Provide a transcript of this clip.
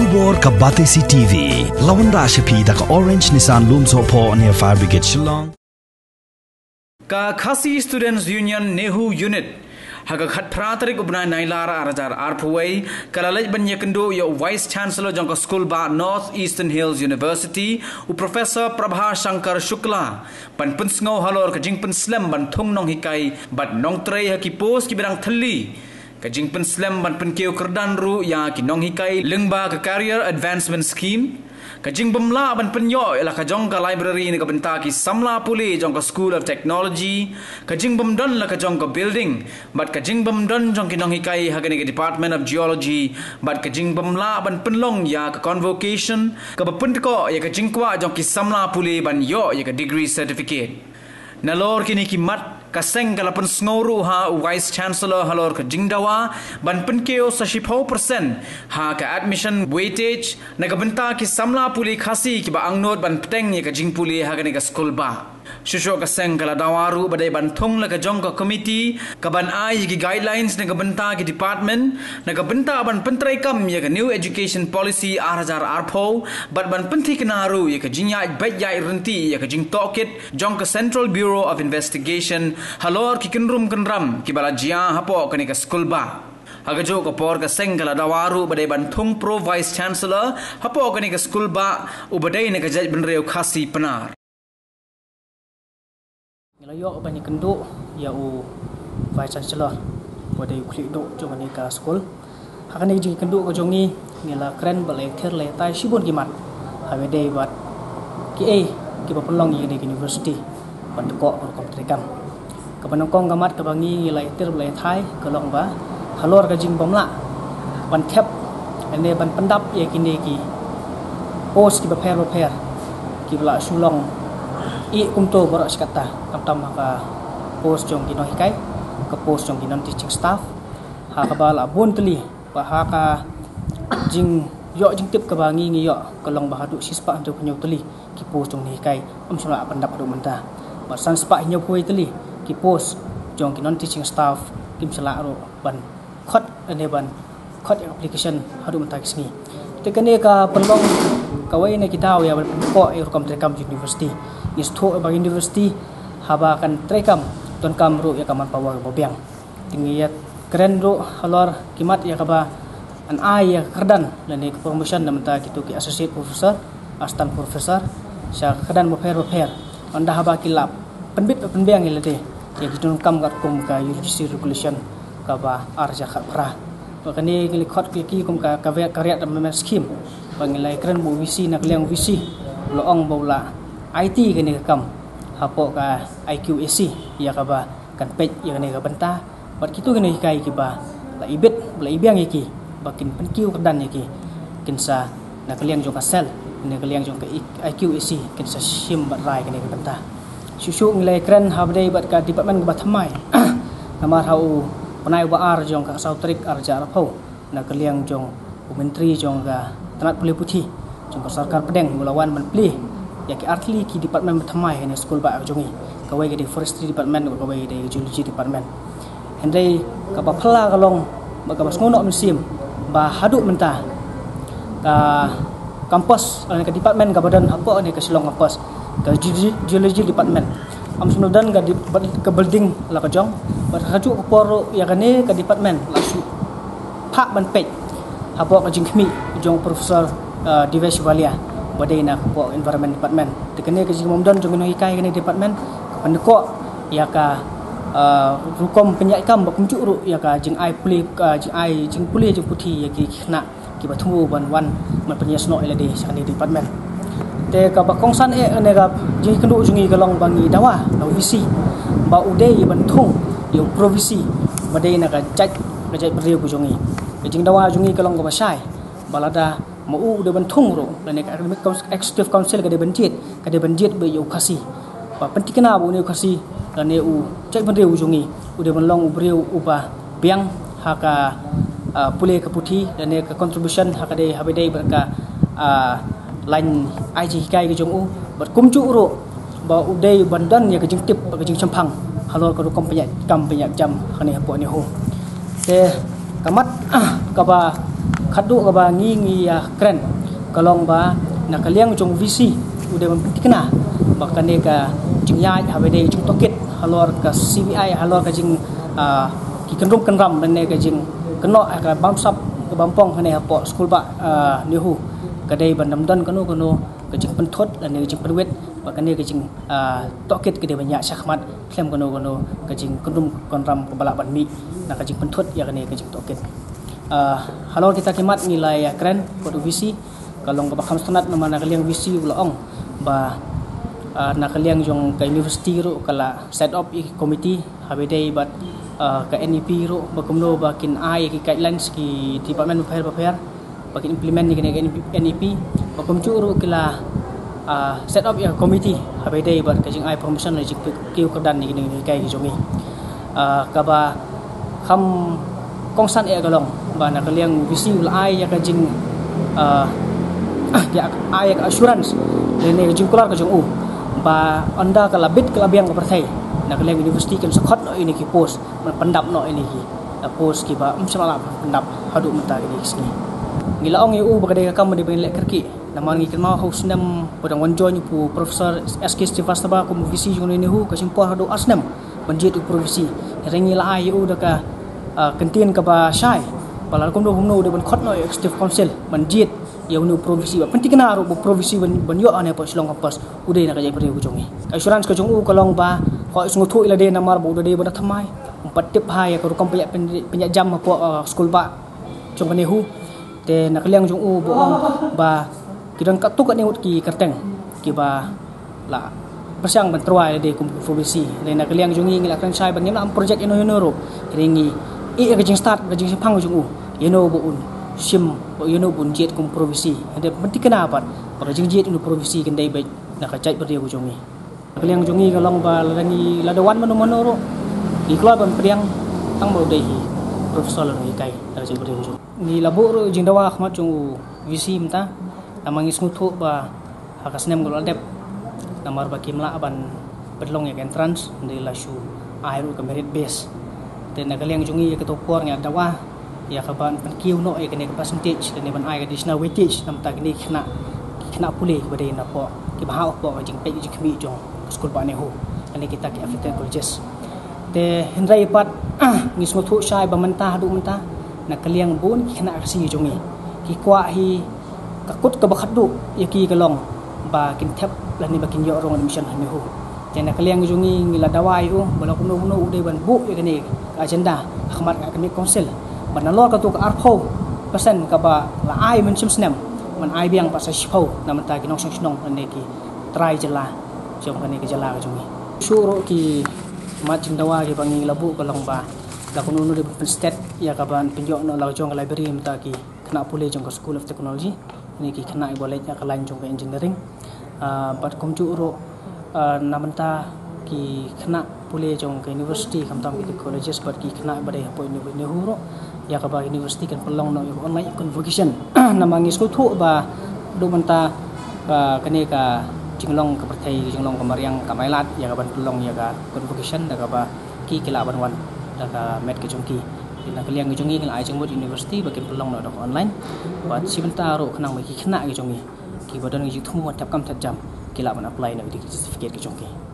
Tubor ka Batesi TV lawan Rashapi da ka Orange Nissan Lumso po near Fire Brigade Shillong ka Khasi Students Union Nehu Unit haga khat pratrik ubna nailara arajar arpway kalalaj banya kendo ya Vice Chancellor jangka School ba North Eastern Hills University u Professor Prabha Shankar Shukla pan pensngau halor ka jingpen slam ban thung nong hikai bat nong trei ha ki pos ki berang thali ka jingpen slam ban penkeu kerdan ru ya ki nong hikai lengba ka Career Advancement Scheme Kajing bemla ban penyo ialah kajong ka library ni ka benta ki samla puli jong ka School of Technology kajing bemdon la kajong ka building bat kajing bemdon jong ki nong hikai hagani ka Department of Geology bat kajing bemla ban penlong ya ka convocation ka bepun ko ya kajing kwa jong ki samla puli ban yo ya ka degree certificate nalor kini ki mat kaseng kalapan sngoru ha Vice Chancellor halor ka jingdawa ban penkeo sa 10% ha ka admission weightage nagabenta ki samla puli khasi ki ba angnot ban peteng ni ka jingpuli ha ka school ba shusho kaseng kala dawaru badai ban thong la ka jong ka committee ka ban ai ki guidelines nagabenta ki department nagabenta ban pentrai kam ya ka new education policy arhajar arpho bat ban penthi kanaru ya ka jinya bajai renti ya ka jing tokit jong ka Central Bureau of Investigation halor ki kenrum kenram ki bala jia hapo kani ka school ba hagajo ko por ka sengala dawaru badai banthung pro Vice Chancellor hapo kani ka school ba ubadai ne ka jaj benreu khasi penar ngelayo banyak kenduk ya u Vice Chancellor badai klik dok jo kani ka school hakane ji kenduk ko jong ni ngela kren balai ther le tai sibon ki mat habedai bat ki ki ba pelong ye di university ban ko ko trikam kabanongkong gamat kabangi ngilai tir belai thai kalong ba halor ka jing bomla ban khep ane ban pendap ye kini ki post ki ba pher ki bla sulong I kumto barak sekata tam ka post jong ki no hikai ka post jong ki non teaching staff ha ka bala bon teli ba ha ka jing yo jing tip kabangi ngi yo kalong ba hadu sispa antu penyo teli ki post jong ni hikai sula pendap du menta ba san spa nyo poi teli ki post jong ki non teaching staff kim sala ro ban khot ane ban khot application hadu menta kisni te kane ka pelong kawai ne kitaw ya ko kom trekam university is to ba university haba kan trekam ton kam ro ya kaman power bobiang tingiat keren ro halor kimat ya kaba an ai ya kerdan lani promotion na menta kitu ki associate professor assistant professor sya kerdan boper anda haba kilap penbit penbiang ilate ya kitun kam kat kum ka UGC regulation ka ba arja khat pra bakani ngili khot ki kum ka karya development scheme bangilai keren bu visi nak liang visi loong bola IT kini kam hapo ka IQAC ya ka ba kan page ya kini ka benta bat kitu kini kai ki ba la ibet la ibiang iki bakin penkiu kedan iki kinsa nak liang jong ka sel ni ka liang jong ka IQAC kinsa sim bat rai kini ka benta susu ngilai keren habdai bat ka department ba thamai namar hau panai wa ar jong ka sautrik arja rapau na kaliang jong menteri jong ka tanat puli putih jong ka sarkar pedeng mulawan man pli ya ki artli ki department ba thamai ne school ba jongi kawai ke forestry department kawai ke geology department hendai ka ba phla kalong ba ka basngono musim ba haduk menta ka kampus ka department ka badan apa ne ka silong kampus ka geology department am sunodan ka building la ka jong bar haju ko poro ya kane ka department la su phak ban pej hapo ka jingkhmi jong professor Divesh Valia badai na ko environment department tekene ka jing momdon jong no hikai kane department kan ko ya ka rukom penyakam ba kumcu ru ya ka jing ai puli jing puli jing putih ya ki na ki bathu ban wan man penyasno ele de sakani department te ka ba kongsan ne ga jing kendu jungi kalong bangi dawa no visi ba udai ban thung yo provisi badai na ka jaj beriu ku jungi jing dawa jungi kalong ka basai balada mau de ban thung ro ne ka academic executive council ka de banjit be yo khasi ba pentikna bu ne khasi ne u jaj beriu jungi ude ban long beriu uba biang haka pule ka puthi ne ka contribution haka de habedai berka lain IG kai ke jong u ber kumcu ro ba udai bandan ya ke jing tip ke jing champang halor ka kom penyak jam khani hapo ni ho te kamat ka ba khadu ka ba ngi ya kren kalong ba nak liang jong visi udah mempentingna bakane ka jingya habede jung toket halor ka CBI halor ka jing ki kendrum kenram dan ka jing keno ka bamsap ka bampong hane hapo school ba nihu kadai bandamdan kanu ka jing penthot dan ka jing perwet bakane ka jing toket ke de banyak syahmat klem kanu ka jing kendrum kenram ka balak ban mi nak ka jing penthot ya kane ka jing toket halor kita kimat nilai ya keren pada visi kalau ka bakam standard nama nak liang visi ulong ba nak liang jong ka university ro kala set up committee habedai bat ka NEP ro bakumno bakin ai ki guidelines ki department prepare bakin implement ni kene NEP bakum chu ro kala set up ya committee habedai bat ka jing ai promotion ni ki kedan ni kene kai ki jongi ka ba kham kongsan e galong ba nak liang visi ulai ya ka jing ya ai assurance lene jing kelar ka jong ba anda kala bit kala biang ka perthai nak liang university kan sakot no ini ki post pendap no ini ki post ki ba umsala pendap hadu menta ni sini ngila ong yu ba kadai ka kam di ben lek kerki naman ngi kenma house nam podang wanjo ni pu professor SK Stevastaba ko visi jong ni hu ka simpor hadu asnam banjit u provisi rengi la ai yu da ka kantin ka ba shai palal kom do humno de ban khot no executive council banjit ya unu provisi ba penting na ro provisi ban yo ane pa silong kampas udai na kajai pare ku jongi assurance ka jong u kalong ba ko sungu thu ila de namar bo de ba thamai empat tip ha ya ko kom penyak jam po school ba jong ne hu te nak liang jong u bo ba kidang ka tu ka ne ki kerteng ki ba la persang ban terwai de kum provisi de nak liang jongi ngila kan sai bang am project ino ro ringi e ka jing start ka jing pang jong u yeno bo un sim yeno bun jet kum provisi de penting kenapa ba jing jet ino provisi kan dai ba nak cai ber ku jongi liang jongi kalong ba langi ladawan mano ro di keluar ban priang tang bo dei profesor ni kai da cai ber ku ni labo ro jing dawa khmat jong visi mta namangi smuthu ba hakasnem gol adep namar ba kimla ban bedlong ya entrance de la shu airu ka merit base te nak liang jongi ka to por nya dawa ya ka ban pen kiu no e ka ne percentage de ban ai additional weightage nam ta ni khna pule ba de na po ki ba ha po jing pe jing khmi jong school ba ne ho ani kita ki African colleges te hendrai pat ngi smuthu shai ba manta hadu manta nak liang bun khna si jongi ki kwa hi ka kut ka ba khadu ya ki ka long ba kin thep la ni ba kin yo rong admission han ho jana kaliang jungi ngila dawai u bala kuno ude ban bu ya kene agenda khmat academic council ban lor ka tu ka arpho persen ka ba la ai men sim snem man ai biang pa sa shpho na man ta ki nong snong ne ki try jala jom kane ki jala ka jungi suro ki ma jing dawa ki bangi labu ka long ba la kuno de ban state ya ka ban pinjo no la jong library mta ki khna pule jong ka school of technology ni ki khna i boleh ya ka lain jong ka engineering bat kom chu ro namanta ki khna pule jong ka university kamtam ki colleges bat ki khna badai hapo ni huro ya ka ba university kan pelong no online convocation namangi school thu ba do manta kane ka jinglong ka perthai jinglong ka mariang ka mailat ya ka ban pelong ya ka convocation da ka ba ki kila ban wan da ka met ke jong ki ina ka liang ke jong ngi ai jong university ba ken pelong no da online bat sibenta ro khnang mai ki khna ke jong ki badan ngi thu ma tap kam that jam kila ban apply na certificate ke jong ki